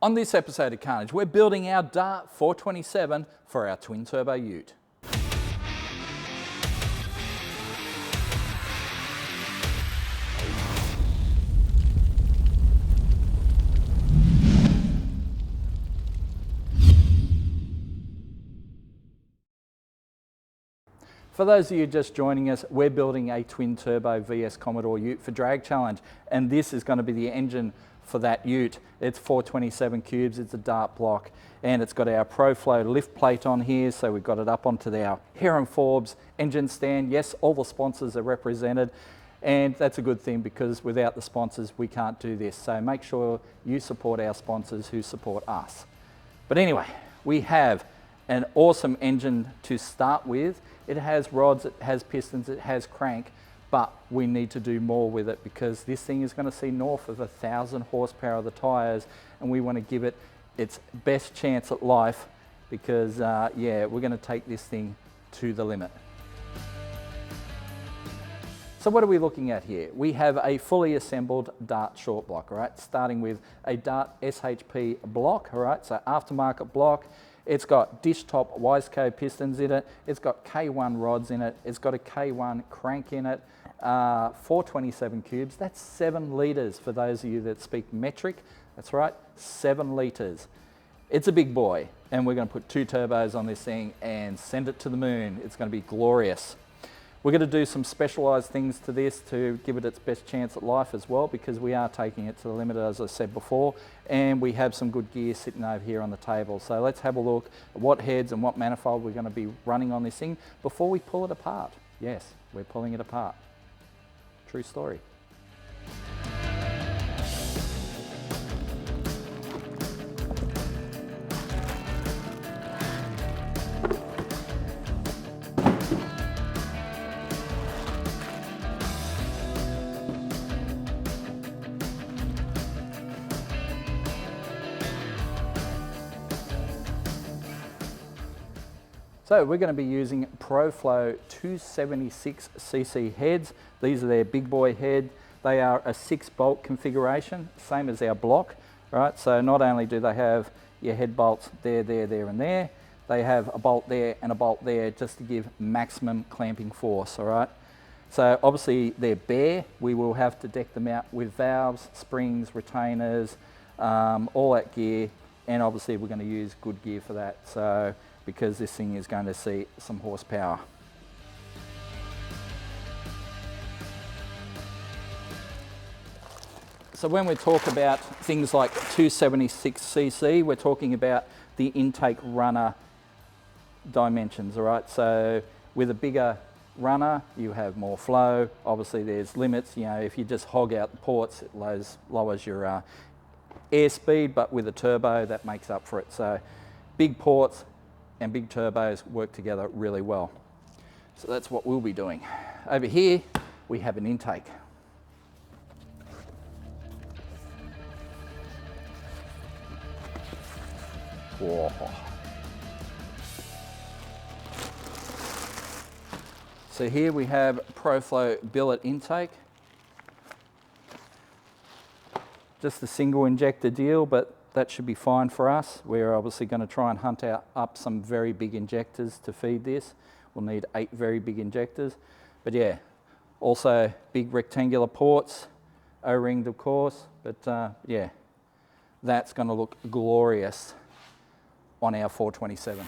On this episode of Carnage, we're building our Dart 427 for our twin turbo ute. For those of you just joining us, we're building a twin turbo VS Commodore ute for Drag Challenge, and this is going to be the engine for that ute. It's 427 cubes, it's a Dart block, and it's got our ProFlow lift plate on here, so we've got it up onto our Heron Forbes engine stand. Yes, all the sponsors are represented, and that's a good thing because without the sponsors we can't do this. So make sure you support our sponsors who support us. But anyway, we have an awesome engine to start with. It has rods, it has pistons, it has crank, but we need to do more with it because this thing is going to see north of 1,000 horsepower of the tyres, and we want to give it its best chance at life because yeah, we're going to take this thing to the limit. So what are we looking at here? We have a fully assembled Dart short block, all right? Starting with a Dart SHP block, all right? So aftermarket block. It's got dish top Wiseco pistons in it. It's got K1 rods in it. It's got a K1 crank in it. 427 cubes. That's 7 litres for those of you that speak metric. That's right, 7 litres. It's a big boy, and we're going to put 2 turbos on this thing and send it to the moon. It's going to be glorious. We're going to do some specialised things to this to give it its best chance at life as well, because we are taking it to the limit, as I said before, and we have some good gear sitting over here on the table. So let's have a look at what heads and what manifold we're going to be running on this thing before we pull it apart. Yes, we're pulling it apart. True story. So we're going to be using ProFlow 276cc heads. These are their big boy head. They are a 6-bolt configuration, same as our block, right? So not only do they have your head bolts there, there, there, and there, they have a bolt there and a bolt there just to give maximum clamping force, all right? So obviously they're bare. We will have to deck them out with valves, springs, retainers, all that gear, and obviously we're going to use good gear for that. So because this thing is going to see some horsepower. So when we talk about things like 276cc, we're talking about the intake runner dimensions, all right? So with a bigger runner, you have more flow. Obviously there's limits, you know, if you just hog out the ports, it lowers your airspeed, but with a turbo, that makes up for it. So big ports and big turbos work together really well. So that's what we'll be doing. Over here, we have an intake. Whoa. So here we have ProFlow billet intake. Just a single injector deal, but that should be fine for us. We're obviously going to try and hunt up some very big injectors to feed this. We'll need 8 very big injectors. But yeah, also big rectangular ports, O-ringed of course, but yeah, that's going to look glorious on our 427.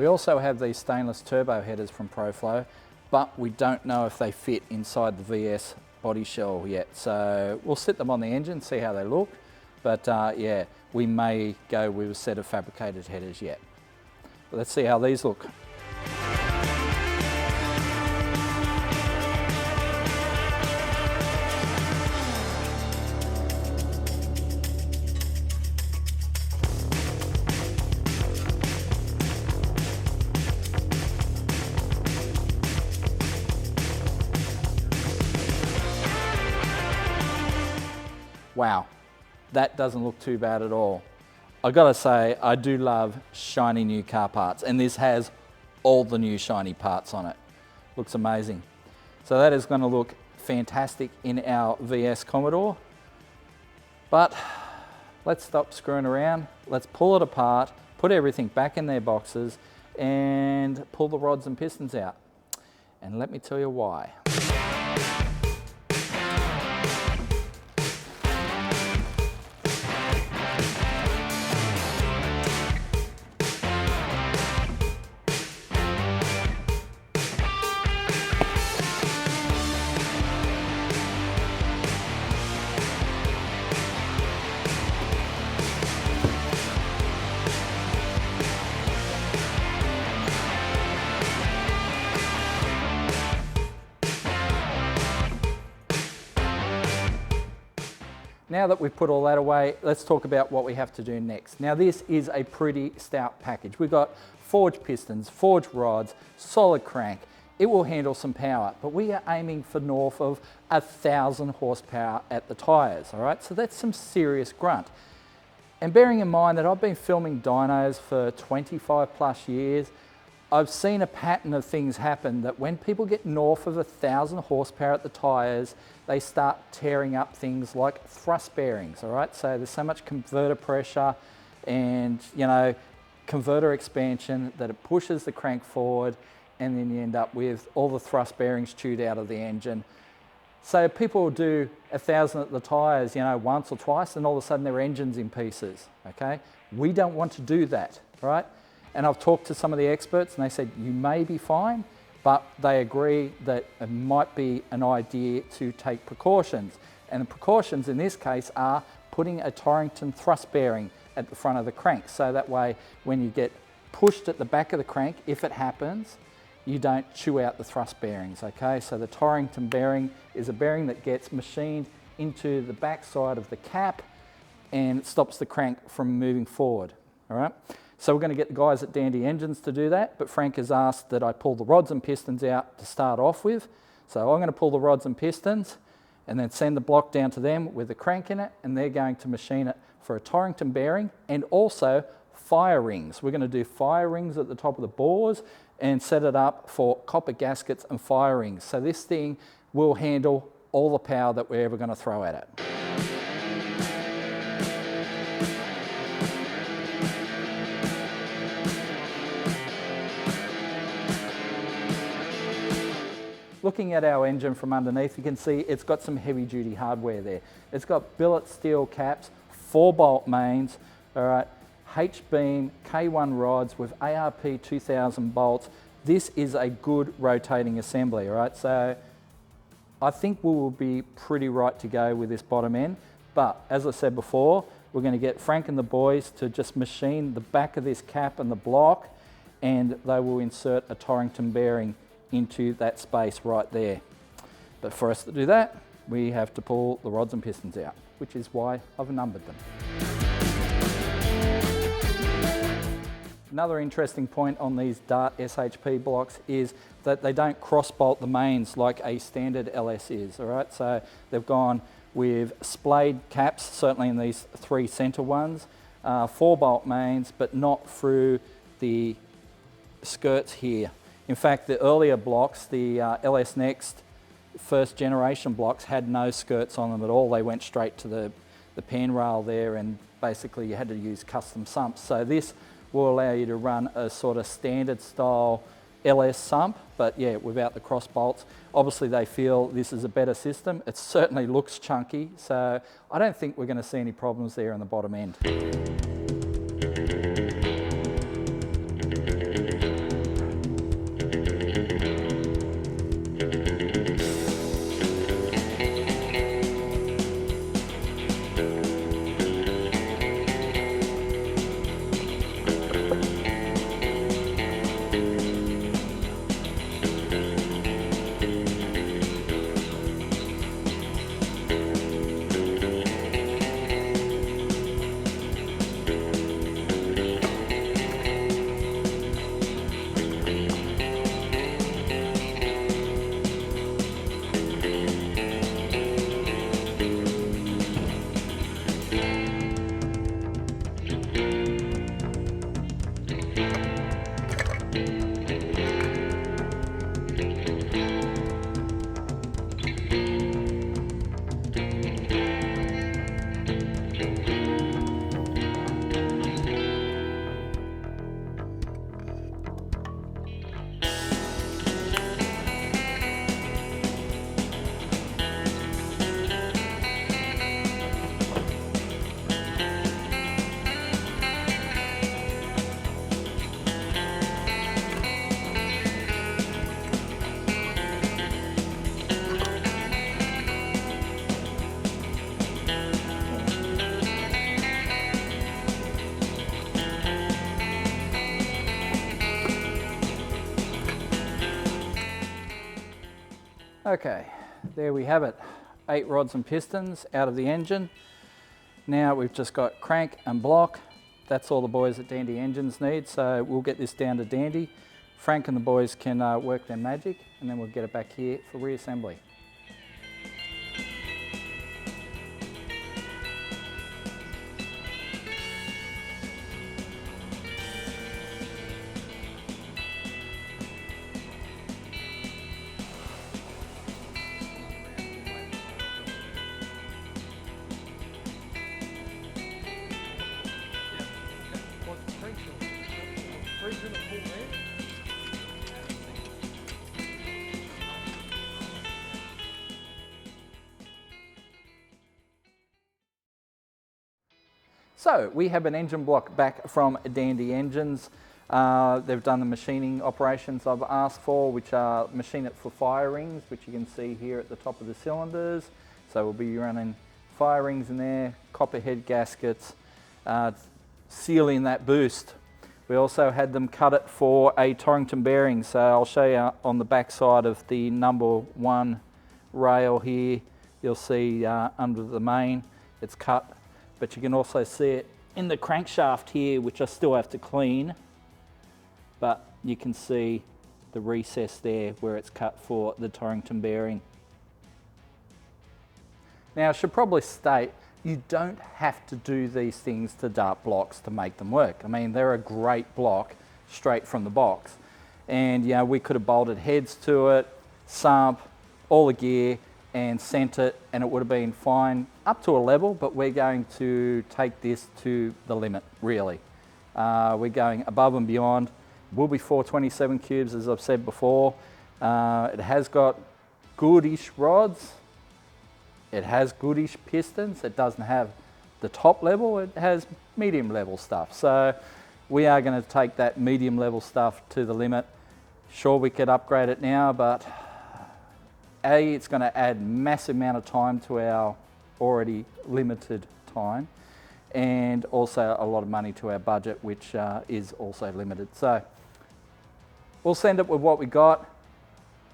We also have these stainless turbo headers from ProFlow, but we don't know if they fit inside the VS body shell yet. So we'll sit them on the engine, see how they look. But yeah, we may go with a set of fabricated headers yet. But let's see how these look. Wow, that doesn't look too bad at all. I gotta say, I do love shiny new car parts, and this has all the new shiny parts on it. Looks amazing. So that is gonna look fantastic in our VS Commodore. But let's stop screwing around. Let's pull it apart, put everything back in their boxes, and pull the rods and pistons out. And let me tell you why. Now that we've put all that away, let's talk about what we have to do next. Now this is a pretty stout package. We've got forged pistons, forged rods, solid crank. It will handle some power, but we are aiming for north of 1,000 horsepower at the tyres, all right? So that's some serious grunt. And bearing in mind that I've been filming dynos for 25 plus years, I've seen a pattern of things happen that when people get north of 1,000 horsepower at the tyres, they start tearing up things like thrust bearings, all right? So there's so much converter pressure and, you know, converter expansion that it pushes the crank forward, and then you end up with all the thrust bearings chewed out of the engine. So people will do 1,000 at the tyres, you know, once or twice, and all of a sudden their engine's in pieces, okay? We don't want to do that, right? And I've talked to some of the experts and they said, you may be fine, but they agree that it might be an idea to take precautions. And the precautions in this case are putting a Torrington thrust bearing at the front of the crank. So that way, when you get pushed at the back of the crank, if it happens, you don't chew out the thrust bearings, okay? So the Torrington bearing is a bearing that gets machined into the back side of the cap and it stops the crank from moving forward, all right? So we're going to get the guys at Dandy Engines to do that, but Frank has asked that I pull the rods and pistons out to start off with. So I'm going to pull the rods and pistons and then send the block down to them with the crank in it, and they're going to machine it for a Torrington bearing and also fire rings. We're going to do fire rings at the top of the bores and set it up for copper gaskets and fire rings. So this thing will handle all the power that we're ever going to throw at it. Looking at our engine from underneath, you can see it's got some heavy duty hardware there. It's got billet steel caps, 4-bolt mains, all right, H-beam K1 rods with ARP 2000 bolts. This is a good rotating assembly, all right? So I think we will be pretty right to go with this bottom end. But as I said before, we're going to get Frank and the boys to just machine the back of this cap and the block, and they will insert a Torrington bearing into that space right there. But for us to do that, we have to pull the rods and pistons out, which is why I've numbered them. Another interesting point on these Dart SHP blocks is that they don't cross-bolt the mains like a standard LS is, all right? So they've gone with splayed caps, certainly in these 3 center ones, 4-bolt mains, but not through the skirts here. In fact, the earlier blocks, the LS Next first generation blocks, had no skirts on them at all. They went straight to the pan rail there, and basically you had to use custom sumps. So this will allow you to run a sort of standard style LS sump, but yeah, without the cross bolts. Obviously they feel this is a better system. It certainly looks chunky, so I don't think we're going to see any problems there on the bottom end. Okay, there we have it. 8 rods and pistons out of the engine. Now we've just got crank and block. That's all the boys at Dandy Engines need, so we'll get this down to Dandy. Frank and the boys can work their magic, and then we'll get it back here for reassembly. So we have an engine block back from Dandy Engines. They've done the machining operations I've asked for, which are machine it for fire rings, which you can see here at the top of the cylinders. So we'll be running fire rings in there, copper head gaskets, sealing that boost. We also had them cut it for a Torrington bearing. So I'll show you on the back side of the #1 rail here. You'll see under the main, it's cut. But you can also see it in the crankshaft here, which I still have to clean. But you can see the recess there where it's cut for the Torrington bearing. Now I should probably state, you don't have to do these things to dart blocks to make them work. I mean, they're a great block straight from the box. And you know, we could have bolted heads to it, sump, all the gear, and sent it, and it would have been fine up to a level, but we're going to take this to the limit, really. We're going above and beyond. Will be 427 cubes, as I've said before. It has got goodish rods. It has goodish pistons. It doesn't have the top level, it has medium level stuff. So we are going to take that medium level stuff to the limit. Sure, we could upgrade it now, but it's going to add massive amount of time to our already limited time, and also a lot of money to our budget, which is also limited. So we'll send it with what we got,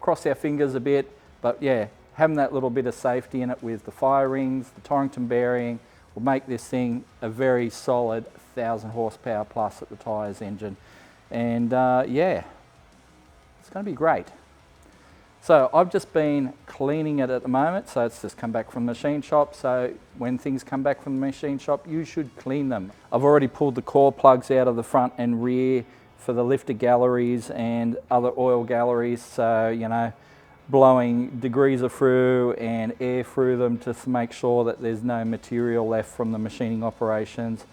cross our fingers a bit, but yeah, having that little bit of safety in it with the fire rings, the Torrington bearing, will make this thing a very solid 1,000 horsepower plus at the tyres engine. And yeah, it's going to be great. So I've just been cleaning it at the moment, so it's just come back from the machine shop. So when things come back from the machine shop, you should clean them. I've already pulled the core plugs out of the front and rear for the lifter galleries and other oil galleries. So, you know, blowing degreaser through and air through them just to make sure that there's no material left from the machining operations.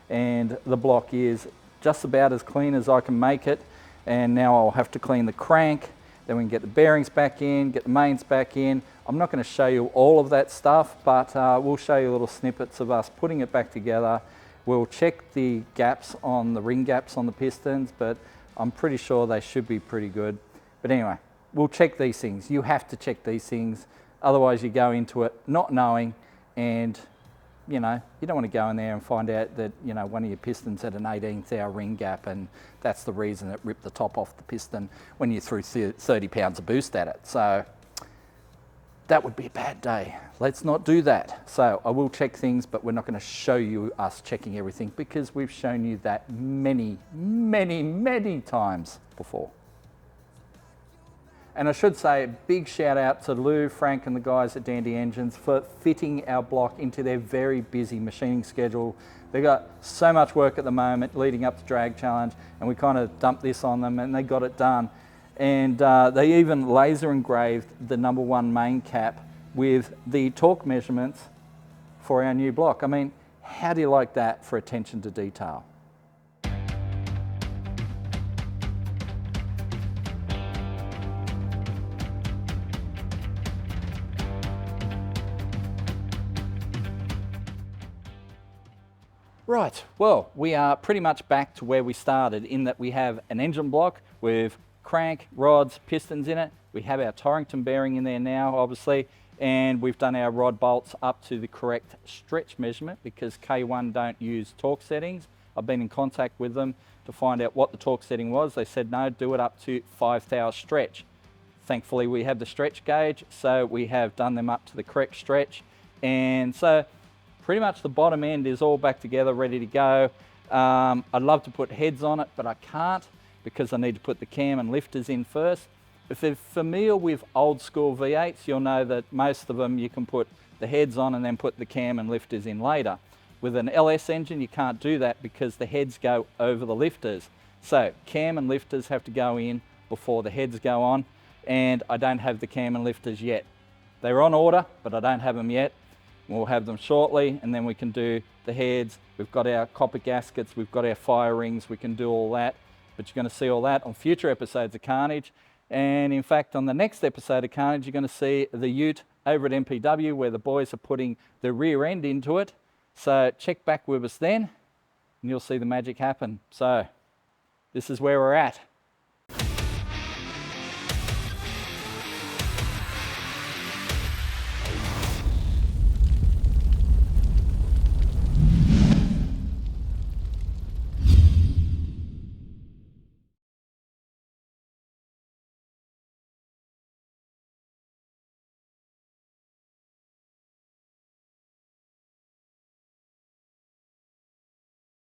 And the block is just about as clean as I can make it. And now I'll have to clean the crank. Then we can get the bearings back in, get the mains back in. I'm not going to show you all of that stuff, but we'll show you little snippets of us putting it back together. We'll check the gaps on the ring gaps on the pistons, but I'm pretty sure they should be pretty good. But anyway, we'll check these things. You have to check these things. Otherwise you go into it not knowing, and you know, you don't want to go in there and find out that, you know, one of your pistons had an 18th hour ring gap, and that's the reason it ripped the top off the piston when you threw 30 pounds of boost at it. So that would be a bad day. Let's not do that. So I will check things, but we're not going to show you us checking everything, because we've shown you that many, many, many times before. And I should say a big shout out to Lou, Frank and the guys at Dandy Engines for fitting our block into their very busy machining schedule. They got so much work at the moment leading up to Drag Challenge, and we kind of dumped this on them and they got it done. And they even laser engraved the #1 main cap with the torque measurements for our new block. I mean, how do you like that for attention to detail? Right, well, we are pretty much back to where we started in that we have an engine block with crank, rods, pistons in it. We have our Torrington bearing in there now, obviously, and we've done our rod bolts up to the correct stretch measurement because K1 don't use torque settings. I've been in contact with them to find out what the torque setting was. They said, no, do it up to 5 thou stretch. Thankfully, we have the stretch gauge, so we have done them up to the correct stretch. And so pretty much the bottom end is all back together, ready to go. I'd love to put heads on it, but I can't because I need to put the cam and lifters in first. If you're familiar with old school V8s, you'll know that most of them you can put the heads on and then put the cam and lifters in later. With an LS engine, you can't do that because the heads go over the lifters. So cam and lifters have to go in before the heads go on, and I don't have the cam and lifters yet. They're on order, but I don't have them yet. We'll have them shortly, and then we can do the heads. We've got our copper gaskets, we've got our fire rings, we can do all that. But you're going to see all that on future episodes of Carnage. And in fact, on the next episode of Carnage, you're going to see the ute over at MPW where the boys are putting the rear end into it. So check back with us then, and you'll see the magic happen. So this is where we're at.